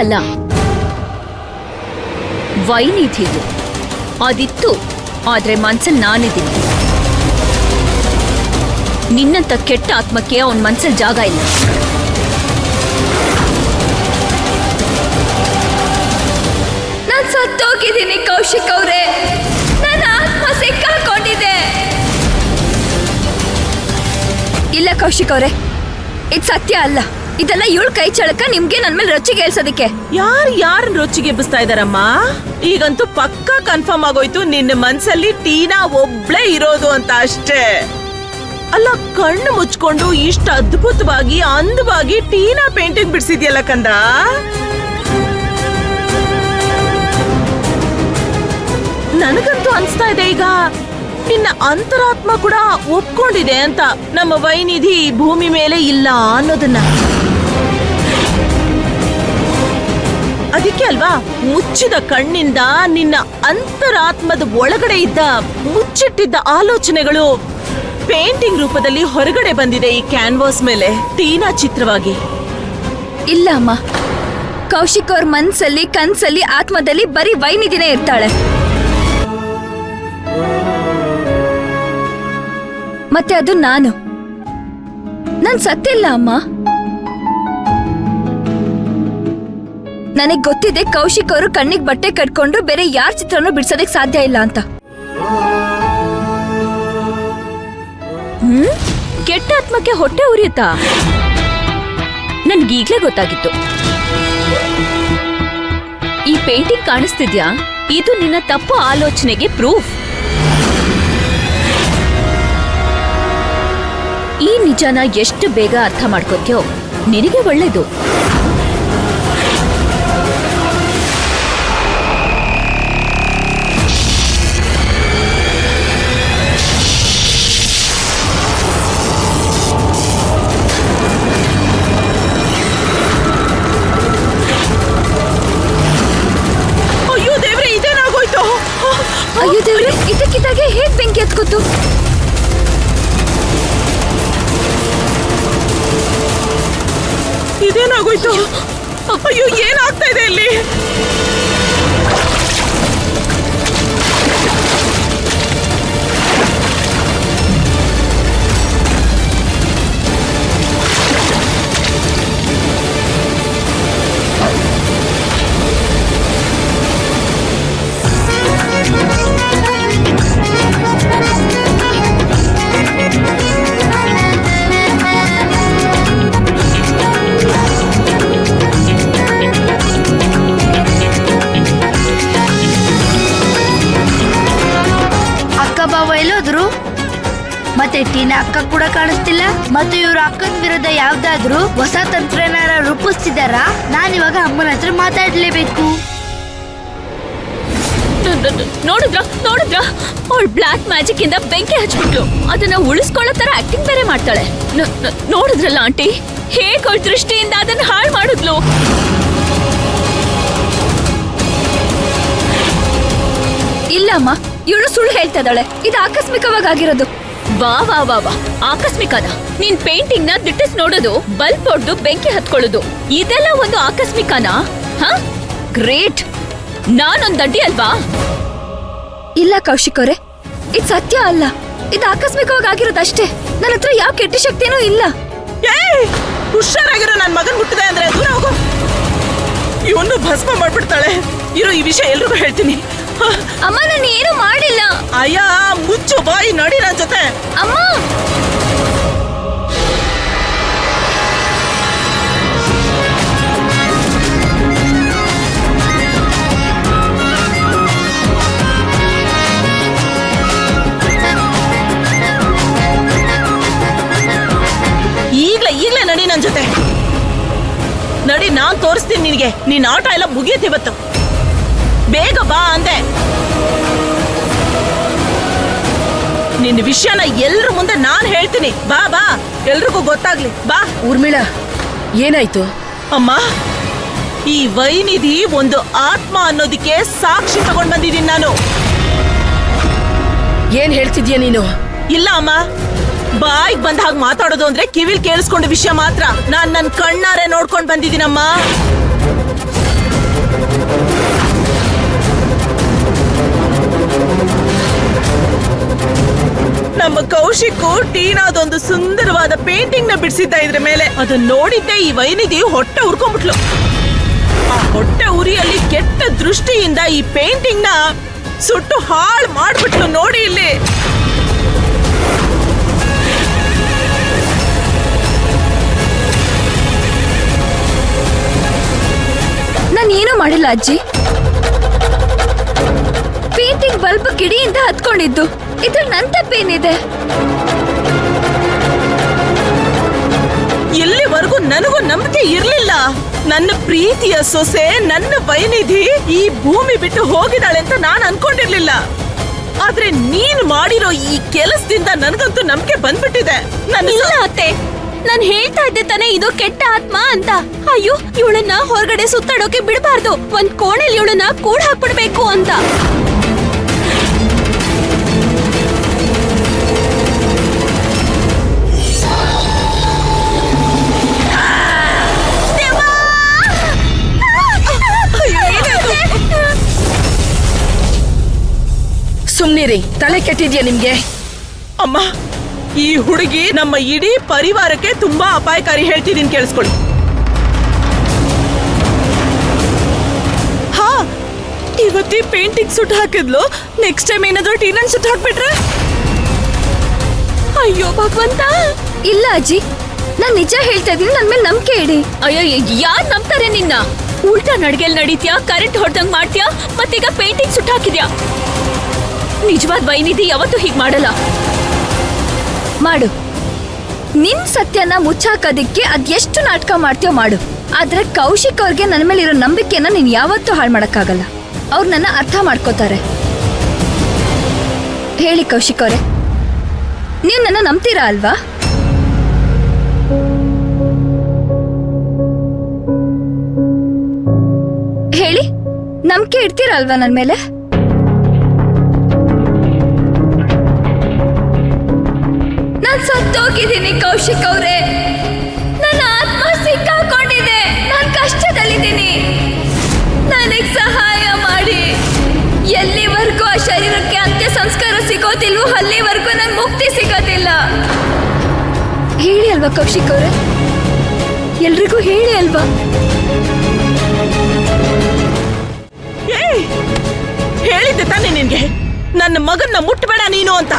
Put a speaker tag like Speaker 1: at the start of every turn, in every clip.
Speaker 1: ಅಲ್ಲ, ವೈನಿಧಿದು. ಅದಿತ್ತು, ಆದ್ರೆ ಮನ್ಸಲ್ಲಿ ನಾನಿದ್ದೀನಿ. ನಿನ್ನಂತ ಕೆಟ್ಟ ಆತ್ಮಕ್ಕೆ ಅವನ್ ಮನ್ಸಲ್ಲಿ ಜಾಗ ಇಲ್ಲ.
Speaker 2: ನಾನ್ ಸತ್ತೋಗಿದ್ದೀನಿ ಕೌಶಿಕ್ ಅವ್ರೆ. ನನ್ನ ಆತ್ಮ ಸಿಕ್ಕಾಕೊಂಡಿದೆ. ಇಲ್ಲ ಕೌಶಿಕ್ ಅವ್ರೆ, ಇದು ಸತ್ಯ ಅಲ್ಲ. ಇದೆಲ್ಲ ಇವಳು ಕೈ ಚಳಕ ನಿಮ್ಗೆ ನನ್ ಮೇಲೆ ರೊಚ್ಚಿಗೆ ಏಳ್ಸೋದಕ್ಕೆ.
Speaker 3: ಯಾರನ್ನ ರೊಚ್ಚಿಗೆ ಎಬ್ಬಿಸ್ತಾ ಇದಾರಮ್ಮ? ಈಗಂತೂ ಪಕ್ಕಾ ಕನ್ಫರ್ಮ್ ಆಗೋಯ್ತು ನಿನ್ನ ಮನ್ಸಲ್ಲಿ ಟೀನಾ ಒಬ್ಳೇ ಇರೋದು ಅಂತ ಅಷ್ಟೇ. ಅಲ್ಲ, ಕಣ್ಣು ಮುಚ್ಕೊಂಡು ಇಷ್ಟ ಅದ್ಭುತವಾಗಿ ಅಂದವಾಗಿ ಟೀನಾ ಪೇಂಟಿಂಗ್ ಬಿಡಿಸಿದ್ಯಲ್ಲ ಕಂದ. ನನಗಂತೂ ಅನ್ಸ್ತಾ ಇದೆ ಈಗ ನಿನ್ನ ಅಂತರಾತ್ಮ ಕೂಡ ಒಪ್ಕೊಂಡಿದೆ ಅಂತ, ನಮ್ಮ ವೈನಿಧಿ ಭೂಮಿ ಮೇಲೆ ಇಲ್ಲ ಅನ್ನೋದನ್ನ. ಅದಕ್ಕೆ ಅಲ್ವಾ ಮುಚ್ಚಿದ ಕಣ್ಣಿಂದ ನಿನ್ನ ಅಂತರಾತ್ಮದ ಒಳಗಡೆ ಇದ್ದ ಮುಚ್ಚಿಟ್ಟಿದ್ದ ಆಲೋಚನೆಗಳು ಪೇಂಟಿಂಗ್ ರೂಪದಲ್ಲಿ ಹೊರಗಡೆ ಬಂದಿದೆ ಈ ಕ್ಯಾನ್ವಾಸ್ ಮೇಲೆ ಟೀನಾ ಚಿತ್ರವಾಗಿ.
Speaker 2: ಇಲ್ಲ ಅಮ್ಮ, ಕೌಶಿಕ್ ಅವ್ರ ಮನ್ಸಲ್ಲಿ ಕನ್ಸಲ್ಲಿ ಆತ್ಮದಲ್ಲಿ ಬರೀ ವೈನಿಧಿನೇ ಇರ್ತಾಳೆ. ಮತ್ತೆ ಅದು ನಾನು ಸತ್ತಿಲ್ಲ ಅಮ್ಮ. ನನಗ್ ಗೊತ್ತಿದೆ ಕೌಶಿಕ್ ಅವರು ಕಣ್ಣಿಗೆ ಬಟ್ಟೆ ಕಟ್ಕೊಂಡು ಬೇರೆ ಯಾರ ಚಿತ್ರನೂ ಬಿಡ್ಸೋದಕ್ ಸಾಧ್ಯ ಇಲ್ಲ ಅಂತ.
Speaker 1: ಕೆಟ್ಟ ಆತ್ಮಕ್ಕೆ ಹೊಟ್ಟೆ ಉರಿಯುತ್ತಾ? ನನ್ಗೀಗ್ಲೇ ಗೊತ್ತಾಗಿತ್ತು. ಈ ಪೇಂಟಿಂಗ್ ಕಾಣಿಸ್ತಿದ್ಯಾ? ಇದು ನಿನ್ನ ತಪ್ಪು ಆಲೋಚನೆಗೆ ಪ್ರೂಫ್. ಈ ನಿಜಾನ ಎಷ್ಟು ಬೇಗ ಅರ್ಥ ಮಾಡ್ಕೋತ್ಯೋ ನಿನಗೆ ಒಳ್ಳೇದು.
Speaker 3: ಅಯ್ಯೋ ದೇವ್ರೆ, ಇದೇನಾಗೋಯ್ತು?
Speaker 2: ಅಯ್ಯೋ ದೇವ್ರೆ, ಇದಕ್ಕಿದ್ದಾಗೆ ಹೇಗ್ ಬೆಂಕಿ ಹತ್ಕೋತು?
Speaker 3: ಇದೇನಾಗೋಯ್ತು? ಅಯ್ಯೋ, ಏನಾಗ್ತಾ ಇದೆ ಇಲ್ಲಿ?
Speaker 4: ಮತ್ತೆ ಟೀನಾ ಅಕ್ಕ ಕೂಡ ಕಾಣಿಸ್ತಿಲ್ಲ. ಮತ್ತು ಇವ್ರ ಅಕ್ಕನ ವಿರುದ್ಧ ಯಾವ್ದಾದ್ರು ಹೊಸ ತಂತ್ರನಾರ ರೂಪಿಸ್ತಿದಾರಾ? ನಾನಿವಾಗ ಅಮ್ಮನ ಹತ್ರ ಮಾತಾಡ್ಲೇಬೇಕು.
Speaker 1: ನೋಡಿದ್ರ ಅವಳು ಬ್ಲಾಕ್ ಮ್ಯಾಜಿಕ್ ಇಂದ ಬೆಂಕಿ ಹಚ್ಬಿಟ್ಲು. ಅದನ್ನ ಉಳಿಸ್ಕೊಳ್ಳೋ ತರ ಆಕ್ಟಿಂಗ್ ಬೇರೆ ಮಾಡ್ತಾಳೆ. ನೋಡಿದ್ರಲ್ಲ ಆಂಟಿ, ಹೇಗೆ ಅವಳ ದೃಷ್ಟಿಯಿಂದ ಅದನ್ನ ಹಾಳು ಮಾಡಿದ್ಲು.
Speaker 2: ಇಲ್ಲಮ್ಮ, ಇವಳು ಸುಳ್ಳು ಹೇಳ್ತಾ ಇದ್ದಾಳೆ. ಇದು ಆಕಸ್ಮಿಕವಾಗಿ ಆಗಿರೋದು.
Speaker 1: ವಾ ವಾ ವಾ ವಾ, ಆಕಸ್ಮಿಕನ? ನೀನ್ ಪೇಂಟಿಂಗ್ ನ ದಿಟ್ಟಿಸ್ ನೋಡೋದು, ಬಲ್ಬ್ ಹೊಡೆದು ಬೆಂಕಿ ಹತ್ಕೊಳ್ಳೋದು, ಇದೆಲ್ಲ ಒಂದು ಆಕಸ್ಮಿಕನಾ? ಗ್ರೇಟ್. ನಾನೊಂದ್ ಅಡ್ಡಿ ಅಲ್ವಾ?
Speaker 2: ಇಲ್ಲ ಕೌಶಿಕ್ ಅವರೇ, ಇದು ಸತ್ಯ ಅಲ್ಲ. ಇದು ಆಕಸ್ಮಿಕವಾಗಿ ಆಗಿರೋದಷ್ಟೇ. ನನ್ನ ಹತ್ರ ಯಾವ ಕೆಟ್ಟ ಶಕ್ತಿನೂ ಇಲ್ಲ.
Speaker 3: ಹುಷಾರಾಗಿರೋ ನನ್ ಮಗನ್ ಹುಟ್ಟಿದೆ ಅಂದ್ರೆ ದೂರ ಹೋಗು. ಇವನು ಭಸ್ಮ ಮಾಡ್ಬಿಡ್ತಾಳೆ. ಇರೋ ಈ ವಿಷಯ ಎಲ್ರಿಗೂ ಹೇಳ್ತೀನಿ.
Speaker 2: ಅಮ್ಮ, ನಾನು ಏನು ಮಾಡಿಲ್ಲ.
Speaker 3: ಅಯ್ಯ, ಮುಚ್ಚು ಬಾಯಿ, ನಡಿ ನನ್ ಜೊತೆ.
Speaker 2: ಅಮ್ಮ,
Speaker 3: ಈಗ್ಲೇ ನಡಿ ನನ್ ಜೊತೆ. ನಡಿ, ನಾನ್ ತೋರಿಸ್ತೀನಿ ನಿನಗೆ. ನಿನ್ ಆಟ ಎಲ್ಲ ಮುಗಿಯುತ್ತೆ ಇವತ್ತು. ಬೇಗ ಬಾ ಅಂದೆ. ನಿನ್ನ ವಿಷಯನ ಎಲ್ರ ಮುಂದೆ ನಾನ್ ಹೇಳ್ತೀನಿ. ಬಾ ಬಾ, ಎಲ್ರಿಗೂ ಗೊತ್ತಾಗ್ಲಿ. ಬಾ.
Speaker 5: ಊರ್ಮಿಳಾ, ಏನಾಯ್ತು?
Speaker 3: ಅಮ್ಮ, ಈ ವೈನಿಧಿ ಒಂದು ಆತ್ಮ ಅನ್ನೋದಕ್ಕೆ ಸಾಕ್ಷಿ ತಗೊಂಡ್ ಬಂದಿದ್ದೀನಿ ನಾನು.
Speaker 5: ಏನ್ ಹೇಳ್ತಿದ್ಯಾ ನೀನು?
Speaker 3: ಇಲ್ಲ ಅಮ್ಮ, ಬಾಯಿಗೆ ಬಂದ ಹಾಗೆ ಮಾತಾಡೋದು ಅಂದ್ರೆ ಕಿವಿಲ್ ಕೇಳಿಸ್ಕೊಂಡ ವಿಷಯ ಮಾತ್ರ. ನಾನ್ ನನ್ ಕಣ್ಣಾರೆ ನೋಡ್ಕೊಂಡ್ ಬಂದಿದ್ದೀನಮ್ಮ. ನಮ್ಮ ಕೌಶಿಕು ಟೀನಾದೊಂದು ಸುಂದರವಾದ ಪೇಂಟಿಂಗ್ ನ ಬಿಡಿಸಿದ್ದ ಇದ್ರ ಮೇಲೆ ಅದನ್ನ ನೋಡಿದ್ದೆ ಈ ವೈನಿಧಿ ಹೊಟ್ಟೆ ಉರ್ಕೊಂಡ್ಬಿಟ್ಲು. ಆ ಹೊಟ್ಟೆ ಉರಿಯಲ್ಲಿ ಕೆಟ್ಟ ದೃಷ್ಟಿಯಿಂದ ಈ ಪೇಂಟಿಂಗ್ ನ ಸುಟ್ಟು ಹಾಳು ಮಾಡ್ಬಿಟ್ಲು. ನೋಡಿ ಇಲ್ಲಿ.
Speaker 2: ನಾನೇನು ಮಾಡಿಲ್ಲ ಅಜ್ಜಿ. ಪೇಂಟಿಂಗ್ ಬಲ್ಬ್ ಕಿಡಿಯಿಂದ ಹತ್ಕೊಂಡಿದ್ದು. ಇದ್ರಲ್ಲಿ ನನ್ ತಪ್ಪೇನಿದೆ?
Speaker 3: ಎಲ್ಲಿವರೆಗೂ ನನಗೂ ನಂಬಿಕೆ ಇರ್ಲಿಲ್ಲ. ನನ್ನ ಪ್ರೀತಿಯ ಸೊಸೆ ನನ್ನ ವೈನಿಧಿ ಈ ಭೂಮಿ ಬಿಟ್ಟು ಹೋಗಿದ್ದಾಳೆ ಅಂತ ನಾನು ಅನ್ಕೊಂಡಿರ್ಲಿಲ್ಲ. ಆದ್ರೆ ನೀನ್ ಮಾಡಿರೋ ಈ ಕೆಲಸದಿಂದ ನನಗಂತೂ ನಂಬಿಕೆ ಬಂದ್ಬಿಟ್ಟಿದೆ.
Speaker 1: ಇಲ್ಲ ಅತ್ತೆ, ನಾನ್ ಹೇಳ್ತಾ ಇದ್ದೆ ತಾನೇ ಇದು ಕೆಟ್ಟ ಆತ್ಮ ಅಂತ. ಅಯ್ಯೋ, ಇವಳನ್ನ ಹೊರಗಡೆ ಸುತ್ತಾಡೋಕೆ ಬಿಡಬಾರ್ದು, ಒಂದ್ ಕೋಣೆಲ್ ಇವಳನ್ನ ಕೂಡ ಹಾಕ್ಬಿಡ್ಬೇಕು ಅಂತ.
Speaker 5: ಸುಮ್ನಿರಿ, ತಲೆ ಕೆಟ್ಟಿದ್ಯಾ ನಿಮ್ಗೆ?
Speaker 3: ಅಮ್ಮ, ಈ ಹುಡುಗಿ ನಮ್ಮ ಇಡೀ ಪರಿವಾರಕ್ಕೆ ತುಂಬಾ ಅಪಾಯಕಾರಿ. ಹೇಳ್ತಿದ್ದೀನಿ ಕೇಳಿಸ್ಕೊಳ್ಳಿ. ಹಾ, ಇವತ್ತಿ ಪೇಂಟಿಂಗ್ ಸುಟ್ಟು ಹಾಕಿದ್ಲು. ನೆಕ್ಸ್ಟ್ ಟೈಮ್ ಏನಾದ್ರೂ ಟೀನನ್ ಸುಟ್ಟು ಹಾಕ್ಬಿಟ್ರೆ?
Speaker 1: ಅಯ್ಯೋ ಭಗವಂತ.
Speaker 2: ಇಲ್ಲ ಅಜ್ಜಿ, ನಾನ್ ನಿಜ ಹೇಳ್ತಾ ಇದೀನಿ, ನನ್ ಮೇಲೆ ನಂಬಿಕೆ ಇಡಿ.
Speaker 1: ಅಯ್ಯೋ, ಯಾರ್ ನಂಬ್ತಾರೆ ನಿನ್ನ? ಉಲ್ಟಾ ನಡ್ಗೆಲ್ ನಡೀತ್ಯಾ, ಕರೆಂಟ್ ಹೊಡ್ದಂಗ್ ಮಾಡ್ತ್ಯಾ, ಮತ್ತೀಗ ಪೇಂಟಿಂಗ್ ಸುಟ್ಟು ಹಾಕಿದ್ಯಾ. ನಿಜವಾದ ವೈನಿಧಿ ಯಾವತ್ತೂ ಹೀಗ್ ಮಾಡಲ್ಲ.
Speaker 2: ಮಾಡು. ನಿನ್ ಸತ್ಯನ ಮುಚ್ಚಾಕೋದಿಕ್ಕೆ ಅದೆಷ್ಟು ನಾಟಕ ಮಾಡ್ತೀಯೋ ಮಾಡು. ಆದ್ರೆ ಕೌಶಿಕ್ ಅವ್ರಿಗೆ ನನ್ನ ಮೇಲೆ ಇರೋ ನಂಬಿಕೆನ ನೀನ್ ಯಾವತ್ತೂ ಹಾಳು ಮಾಡಕ್ಕಾಗಲ್ಲ. ಅವ್ರು ನನ್ನ ಅರ್ಥ ಮಾಡ್ಕೋತಾರೆ. ಹೇಳಿ ಕೌಶಿಕ್ ಅವ್ರೆ, ನೀವು ನನ್ನ ನಂಬ್ತೀರಾ ಅಲ್ವಾ? ಹೇಳಿ, ನಂಬಿಕೆ ಇಡ್ತೀರಾ ಅಲ್ವಾ ನನ್ ಮೇಲೆ? ನಾನ್ ಸತ್ತೋಗಿದ್ದೀನಿ ಕೌಶಿಕ್ ಅವ್ರೆ. ನನ್ನ ಆತ್ಮ ಸಿಕ್ಕಾಕೊಂಡಿದೆ. ನಾನ್ ಕಷ್ಟದಲ್ಲಿದ್ದೀನಿ. ನನಗ್ ಸಹಾಯ ಮಾಡಿ. ಎಲ್ಲಿವರೆಗೂ ಆ ಶರೀರಕ್ಕೆ ಅಂತ್ಯ ಸಂಸ್ಕಾರ ಸಿಗೋದಿಲ್ವೋ ಅಲ್ಲಿವರೆಗೂ ನನ್ ಮುಕ್ತಿ ಸಿಗೋದಿಲ್ಲ. ಹೇಳಿ ಅಲ್ವಾ ಕೌಶಿಕ್ ಅವ್ರೆ, ಎಲ್ರಿಗೂ ಹೇಳಿ ಅಲ್ವಾ?
Speaker 3: ಹೇಳಿದ್ದೆ ತಾನೇ ನಿನ್ಗೆ ನನ್ನ ಮಗನ್ನ ಮುಟ್ಬೇಡ ನೀನು ಅಂತ.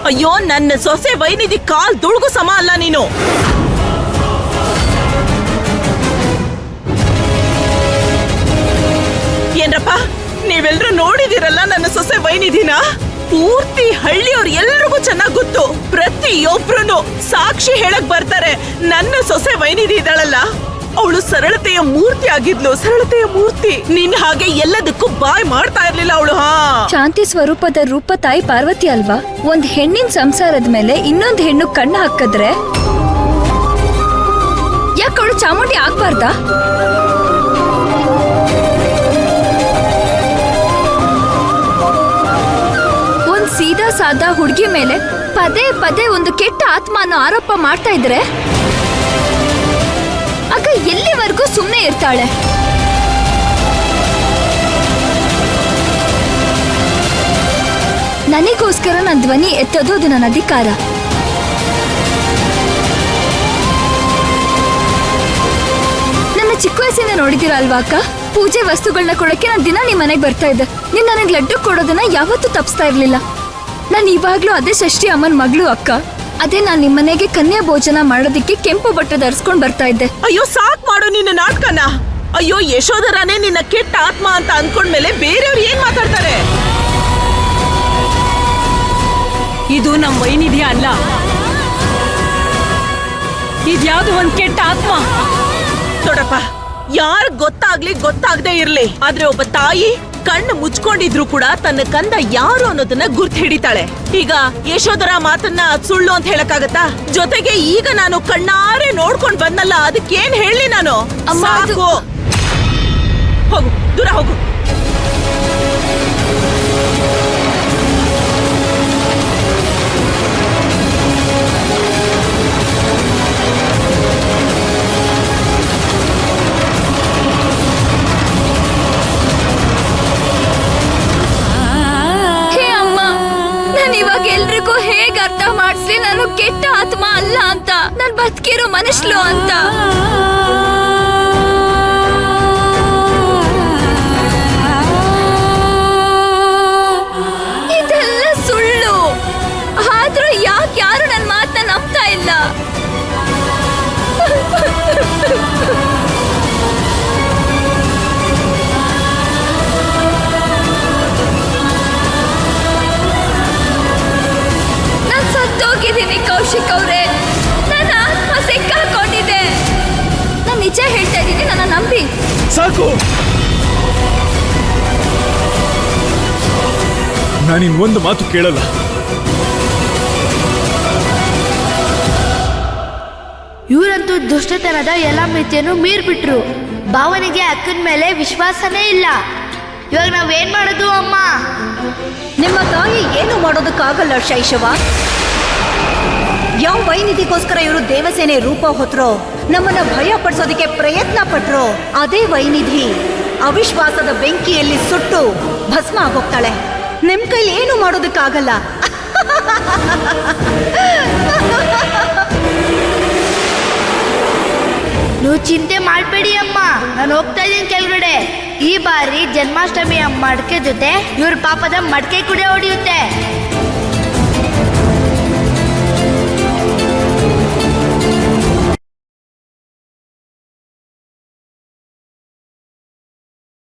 Speaker 3: ಅಯ್ಯೋ, ನನ್ನ ಸೊಸೆ ವೈನಿಧಿ ಕಾಲ್ ದುಳ್ಗು ಸಮ ಅಲ್ಲ ನೀನು. ಏನ್ರಪ್ಪ, ನೀವೆಲ್ರೂ ನೋಡಿದಿರಲ್ಲ ನನ್ನ ಸೊಸೆ ವೈನಿಧಿನ. ಪೂರ್ತಿ ಹಳ್ಳಿಯವ್ರು ಎಲ್ರಿಗೂ ಚೆನ್ನಾಗ್ ಗೊತ್ತು. ಪ್ರತಿಯೊಬ್ರು ಸಾಕ್ಷಿ ಹೇಳಕ್ ಬರ್ತಾರೆ, ನನ್ನ ಸೊಸೆ ವೈನಿಧಿ ಇದ್ದಾಳಲ್ಲ, ಅವಳು ಸರಳತೆಯ ಮೂರ್ತಿ ಆಗಿದ್ಲು. ಸರಳತೆಯ ಮೂರ್ತಿ. ನಿನ್ ಹಾಗೆ ಎಲ್ಲದಕ್ಕೂ ಬಾಯ್ ಮಾಡ್ತಾ ಇರ್ಲಿಲ್ಲ ಅವಳು. ಹಾ,
Speaker 2: ಶಾಂತಿ ಸ್ವರೂಪದ ರೂಪ ತಾಯಿ ಪಾರ್ವತಿ ಅಲ್ವಾ? ಒಂದ್ ಹೆಣ್ಣಿನ ಸಂಸಾರದ ಮೇಲೆ ಇನ್ನೊಂದ್ ಹೆಣ್ಣು ಕಣ್ಣು ಹಾಕಿದ್ರೆ ಯಾಕೆ ಅವಳು ಚಾಮುಂಡಿ ಆಗ್ಬಾರ್ದಾ? ಒಂದ್ ಸೀದಾ ಸಾದಾ ಹುಡುಗಿ ಮೇಲೆ ಪದೇ ಪದೇ ಒಂದು ಕೆಟ್ಟ ಆತ್ಮ ಅನ್ನೋ ಆರೋಪ ಮಾಡ್ತಾ ಇದ್ರೆ ಆಗ ಎಲ್ಲಿವರೆಗೂ ಸುಮ್ಮನೆ ಇರ್ತಾಳೆ? ನನಗೋಸ್ಕರ ನನ್ನ ಧ್ವನಿ ಎತ್ತೋದು ಅದು ನನ್ನ ಅಧಿಕಾರ. ನನ್ನ ಚಿಕ್ಕ ವಯಸ್ಸಿಂದ ನೋಡಿದಿರ ಅಲ್ವಾ ಅಕ್ಕ? ಪೂಜೆ ವಸ್ತುಗಳನ್ನ ಕೊಡಕ್ಕೆ ನಾನು ದಿನ ನಿಮ್ ಮನೆಗೆ ಬರ್ತಾ ಇದ್ದೆ. ನೀನ್ ನನಗೆ ಲಡ್ಡು ಕೊಡೋದನ್ನ ಯಾವತ್ತೂ ತಪ್ಪಿಸ್ತಾ ಇರ್ಲಿಲ್ಲ. ನಾನು ಇವಾಗ್ಲೂ ಅದೇ ಷಷ್ಠಿ ಅಮ್ಮನ ಮಗಳು ಅಕ್ಕ. ಅದೇ ನಾನ್ ನಿಮ್ಮನೆಗೆ ಕನ್ಯಾ ಭೋಜನ ಮಾಡೋದಿಕ್ಕೆ ಕೆಂಪು ಬಟ್ಟೆ ಧರಿಸ್ಕೊಂಡ್ ಬರ್ತಾ ಇದ್ದೆ.
Speaker 3: ಅಯ್ಯೋ, ಸಾಕ್ ಮಾಡು ನಿನ್ನ ನಾಟಕನ. ಅಯ್ಯೋ, ಯಶೋಧರಾನೇ ನಿನ್ನ ಕೆಟ್ಟ ಆತ್ಮ ಅಂತ ಅನ್ಕೊಂಡ್ಮೇಲೆ ಬೇರೆಯವ್ರು ಏನ್ ಮಾತಾಡ್ತಾರೆ?
Speaker 1: ಇದು ನಮ್ ವೈನಿಧಿ ಅಲ್ಲ, ಇದ್ಯಾವ್ದು ಒಂದ್ ಕೆಟ್ಟ ಆತ್ಮ.
Speaker 3: ನೋಡಪ್ಪ, ಯಾರ್ ಗೊತ್ತಾಗದೆ ಇರ್ಲಿ, ಆದ್ರೆ ಒಬ್ಬ ತಾಯಿ ಕಣ್ಣು ಮುಚ್ಕೊಂಡಿದ್ರು ಕೂಡ ತನ್ನ ಕಂದ ಯಾರು ಅನ್ನೋದನ್ನ ಗುರ್ತು ಹಿಡಿತಾಳೆ. ಈಗ ಯಶೋಧರ ಮಾತನ್ನ ಸುಳ್ಳು ಅಂತ ಹೇಳಕ್ಕಾಗತ್ತಾ? ಜೊತೆಗೆ ಈಗ ನಾನು ಕಣ್ಣಾರೆ ನೋಡ್ಕೊಂಡ್ ಬಂದಲ್ಲ, ಅದಕ್ಕೇನ್ ಹೇಳಿ ನಾನು? ಸಾಕು, ಹೋಗು, ದೂರ ಹೋಗು.
Speaker 2: ಹೇ ಅಮ್ಮ, ನಾನು ಇವಾಗ ಎಲ್ಲಿ ಅಲ್ಲ ಅಂತ, ನಾನ್ ಬದುಕಿರೋ ಮನುಷ್ಯಲು ಅಂತ. ಇದೆಲ್ಲ ಸುಳ್ಳು. ಆದ್ರೂ ಯಾಕೆ ಯಾರು ನನ್ನ ಮಾತನ್ನ ನಂಬ್ತಾ ಇಲ್ಲ? ನಾನ್ ಸತ್ತೋಗಿದ್ದೀನಿ ಕೌಶಿಕ್ ಅವ್ರೆ. ನನ್ನ ಆತ್ಮ ಸಿಕ್ಕಾಕೊಂಡಿದೆ. ನಾನ್ ನಿಜ ಹೇಳ್ತಾ ಇದ್ದೀನಿ, ನನ್ನ ನಂಬಿ.
Speaker 6: ಸಾಕು. ನಾನಿನ್ ಒಂದು ಮಾತು ಕೇಳಲ್ಲ.
Speaker 4: ಇವರಂತೂ ದುಷ್ಟತನದ ಎಲ್ಲ ಮಿತಿಯನ್ನು ಮೀರ್ಬಿಟ್ರು. ಭಾವನೆಗೆ ಅಕ್ಕನ ಮೇಲೆ ವಿಶ್ವಾಸನೇ ಇಲ್ಲ. ಇವಾಗ ನಾವೇನ್ ಮಾಡೋದು ಅಮ್ಮ?
Speaker 7: ನಿಮ್ಮ ತಾಯಿ ಏನು ಮಾಡೋದಕ್ಕಾಗಲ್ಲ ಶೈಶವ. ಯಾವ ವೈನಿಧಿಗೋಸ್ಕರ ಇವರು ದೇವಸೇನೆ ರೂಪ ಹೊತ್ತರೋ, ನಮ್ಮನ್ನ ಭಯ ಪಡಿಸೋದಕ್ಕೆ ಪ್ರಯತ್ನ ಪಟ್ರೋ, ಅದೇ ವೈನಿಧಿ ಅವಿಶ್ವಾಸದ ಬೆಂಕಿಯಲ್ಲಿ ಸುಟ್ಟು ಭಸ್ಮ ಆಗೋಗ್ತಾಳೆ. ನಿಮ್ ಕೈಲಿ ಏನು ಮಾಡೋದಕ್ಕಾಗಲ್ಲ.
Speaker 4: ನೀವು ಚಿಂತೆ ಮಾಡ್ಬೇಡಿ ಅಮ್ಮ, ನಾನು ಹೋಗ್ತಾ ಇದ್ದೀನಿ ಕೆಳಗಡೆ. ಈ ಬಾರಿ ಜನ್ಮಾಷ್ಟಮಿ ಮಡಕೆ ಜೊತೆ ಇವ್ರ ಪಾಪದ ಮಡಕೆ ಕೂಡ ಹೊಡೆಯುತ್ತೆ.